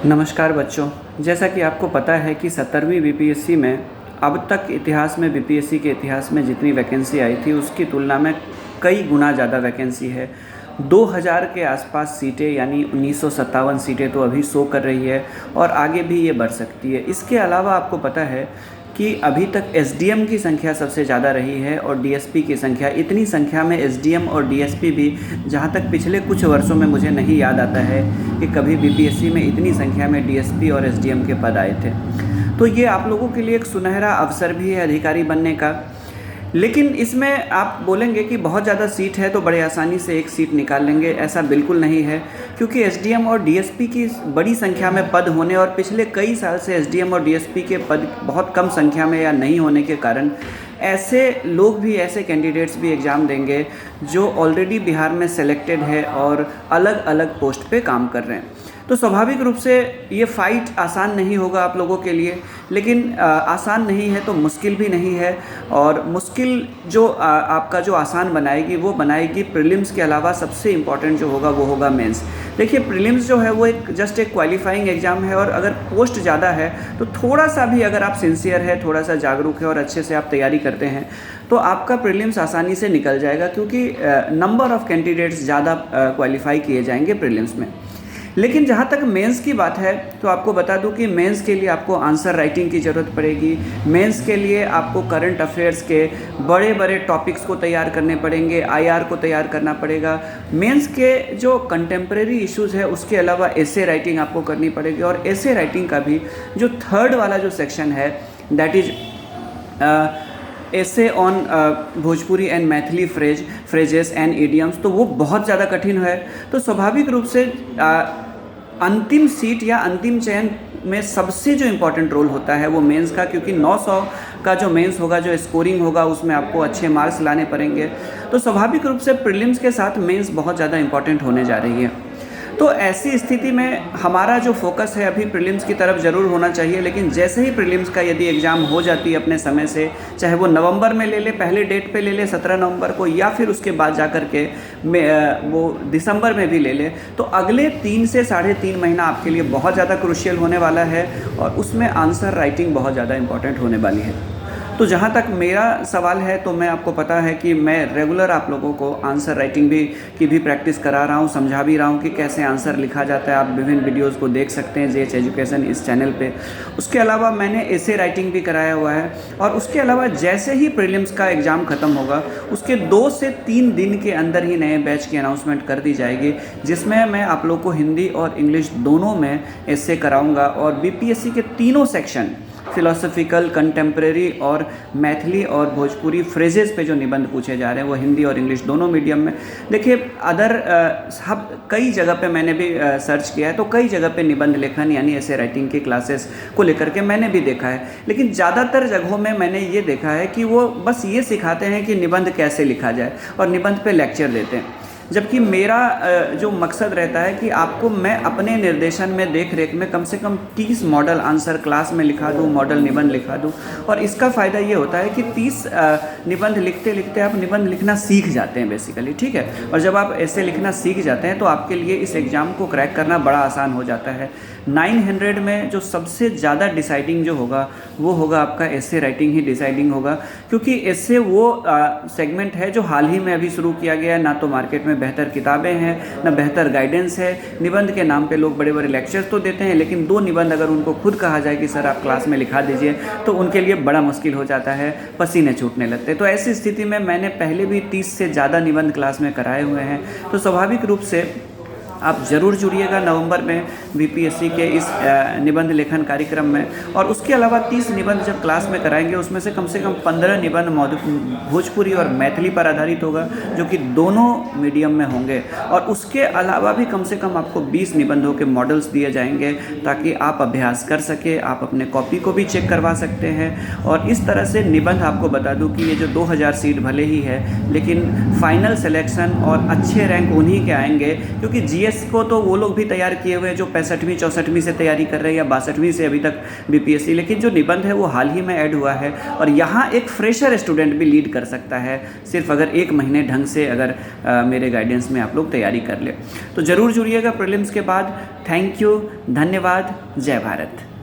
नमस्कार बच्चों। जैसा कि आपको पता है कि 17वीं बीपीएससी में अब तक इतिहास में बीपीएससी के इतिहास में जितनी वैकेंसी आई थी उसकी तुलना में कई गुना ज़्यादा वैकेंसी है। 2000 के आसपास सीटें यानी 1957 सीटें तो अभी शो कर रही है और आगे भी ये बढ़ सकती है। इसके अलावा आपको पता है कि अभी तक एसडीएम की संख्या सबसे ज़्यादा रही है और डीएसपी की संख्या। इतनी संख्या में एसडीएम और डीएसपी भी जहाँ तक पिछले कुछ वर्षों में मुझे नहीं याद आता है कि कभी बीपीएससी में इतनी संख्या में डीएसपी और एसडीएम के पद आए थे। तो ये आप लोगों के लिए एक सुनहरा अवसर भी है अधिकारी बनने का। लेकिन इसमें आप बोलेंगे कि बहुत ज़्यादा सीट है तो बड़े आसानी से एक सीट निकाल लेंगे। ऐसा बिल्कुल नहीं है, क्योंकि एसडीएम और डीएसपी की बड़ी संख्या में पद होने और पिछले कई साल से एसडीएम और डीएसपी के पद बहुत कम संख्या में या नहीं होने के कारण ऐसे लोग भी, ऐसे कैंडिडेट्स भी एग्ज़ाम देंगे जो ऑलरेडी बिहार में सेलेक्टेड है और अलग अलग पोस्ट पे काम कर रहे हैं। तो स्वाभाविक रूप से ये फ़ाइट आसान नहीं होगा आप लोगों के लिए, लेकिन आसान नहीं है तो मुश्किल भी नहीं है। और मुश्किल जो आपका जो आसान बनाएगी वो बनाएगी प्रीलिम्स के अलावा सबसे इम्पॉर्टेंट जो होगा वो होगा मेंस। देखिए, प्रीलिम्स जो है वो जस्ट एक क्वालिफाइंग एग्ज़ाम है और अगर पोस्ट ज़्यादा है तो थोड़ा सा भी अगर आप सिंसियर है, थोड़ा सा जागरूक है और अच्छे से आप तैयारी करते हैं तो आपका प्रीलिम्स आसानी से निकल जाएगा, क्योंकि नंबर ऑफ़ कैंडिडेट्स ज़्यादा क्वालिफाई किए जाएंगे प्रीलिम्स में। लेकिन जहाँ तक मेंस की बात है तो आपको बता दूं कि मेंस के लिए आपको आंसर राइटिंग की ज़रूरत पड़ेगी। मेंस के लिए आपको करंट अफेयर्स के बड़े बड़े टॉपिक्स को तैयार करने पड़ेंगे, आईआर को तैयार करना पड़ेगा। मेंस के जो कंटेम्प्रेरी इश्यूज़ है उसके अलावा एसे राइटिंग आपको करनी पड़ेगी। और एसे राइटिंग का भी जो थर्ड वाला जो सेक्शन है दैट इज़ ऐसे on Bhojpuri and Maithili phrases and idioms, तो वो बहुत ज़्यादा कठिन है। तो स्वाभाविक रूप से अंतिम सीट या अंतिम चयन में सबसे जो इम्पोर्टेंट रोल होता है वो मेंस का, क्योंकि 900 का जो मेंस होगा, जो स्कोरिंग होगा, उसमें आपको अच्छे मार्क्स लाने पड़ेंगे। तो स्वाभाविक रूप से प्रीलिम्स के साथ मेंस बहुत ज़्यादा इम्पोर्टेंट होने जा रही है। तो ऐसी स्थिति में हमारा जो फोकस है अभी प्रीलिम्स की तरफ ज़रूर होना चाहिए। लेकिन जैसे ही प्रीलिम्स का यदि एग्ज़ाम हो जाती है अपने समय से, चाहे वो नवंबर में ले ले, पहले डेट पे ले ले 17 नवंबर को, या फिर उसके बाद जा कर के वो दिसंबर में भी ले ले, तो अगले 3 से 3.5 महीना आपके लिए बहुत ज़्यादा क्रूशियल होने वाला है और उसमें आंसर राइटिंग बहुत ज़्यादा इंपॉर्टेंट होने वाली है। तो जहाँ तक मेरा सवाल है तो मैं आपको पता है कि मैं रेगुलर आप लोगों को आंसर राइटिंग की भी प्रैक्टिस करा रहा हूँ, समझा भी रहा हूँ कि कैसे आंसर लिखा जाता है। आप विभिन्न वीडियोस को देख सकते हैं जेएच एजुकेशन इस चैनल पे। उसके अलावा मैंने एसे राइटिंग भी कराया हुआ है। और उसके अलावा जैसे ही प्रीलिम्स का एग्ज़ाम ख़त्म होगा उसके 2 से 3 दिन के अंदर ही नए बैच की अनाउंसमेंट कर दी जाएगी, जिसमें मैं आप लोग को हिंदी और इंग्लिश दोनों में एसे कराऊँगा। और बीपीएससी के तीनों सेक्शन, फिलोसफिकल, कंटेम्प्रेरी और मैथिली और भोजपुरी फ्रेजेस पे जो निबंध पूछे जा रहे हैं वो हिंदी और इंग्लिश दोनों मीडियम में। देखिए, कई जगह पे मैंने भी सर्च किया है तो कई जगह पे निबंध लेखन यानी ऐसे राइटिंग की क्लासेस को लेकर के मैंने भी देखा है। लेकिन ज़्यादातर जगहों में मैंने ये देखा है कि वो बस ये सिखाते हैं कि निबंध कैसे लिखा जाए और निबंध पे लेक्चर देते हैं, जबकि मेरा जो मकसद रहता है कि आपको मैं अपने निर्देशन में, देख रेख में कम से कम 30 मॉडल आंसर क्लास में लिखा दूँ, मॉडल निबंध लिखा दूँ। और इसका फ़ायदा ये होता है कि 30 निबंध लिखते लिखते आप निबंध लिखना सीख जाते हैं बेसिकली, ठीक है। और जब आप ऐसे लिखना सीख जाते हैं तो आपके लिए इस एग्ज़ाम को क्रैक करना बड़ा आसान हो जाता है। 900 में जो सबसे ज़्यादा डिसाइडिंग जो होगा वो होगा आपका एसे राइटिंग ही डिसाइडिंग होगा, क्योंकि एसे वो सेगमेंट है जो हाल ही में अभी शुरू किया गया है। ना तो मार्केट में बेहतर किताबें हैं, ना बेहतर गाइडेंस है। निबंध के नाम पे लोग बड़े बड़े लेक्चर्स तो देते हैं, लेकिन 2 निबंध अगर उनको खुद कहा जाए कि सर आप क्लास में लिखा दीजिए तो उनके लिए बड़ा मुश्किल हो जाता है, पसीने छूटने लगते हैं। तो ऐसी स्थिति में मैंने पहले भी 30 से ज़्यादा निबंध क्लास में कराए हुए हैं। तो स्वाभाविक रूप से आप ज़रूर जुड़िएगा नवंबर में बीपीएससी के इस निबंध लेखन कार्यक्रम में। और उसके अलावा 30 निबंध जब क्लास में कराएंगे उसमें से कम 15 निबंध भोजपुरी और मैथिली पर आधारित होगा, जो कि दोनों मीडियम में होंगे। और उसके अलावा भी कम से कम आपको 20 निबंधों के मॉडल्स दिए जाएंगे ताकि आप अभ्यास कर सके, आप अपने कॉपी को भी चेक करवा सकते हैं। और इस तरह से निबंध आपको बता दूं कि ये जो 2000 सीट भले ही है, लेकिन फाइनल सिलेक्शन और अच्छे रैंक उन्हीं के आएंगे, क्योंकि जीएस बीपीएस को तो वो लोग भी तैयार किए हुए हैं जो 65वीं 64वीं से तैयारी कर रहे हैं या 62वीं से अभी तक बीपीएससी, लेकिन जो निबंध है वो हाल ही में ऐड हुआ है और यहाँ एक फ्रेशर स्टूडेंट भी लीड कर सकता है, सिर्फ अगर 1 महीने ढंग से अगर मेरे गाइडेंस में आप लोग तैयारी कर ले। तो ज़रूर जुड़िएगा प्रीलिम्स के बाद। थैंक यू, धन्यवाद, जय भारत।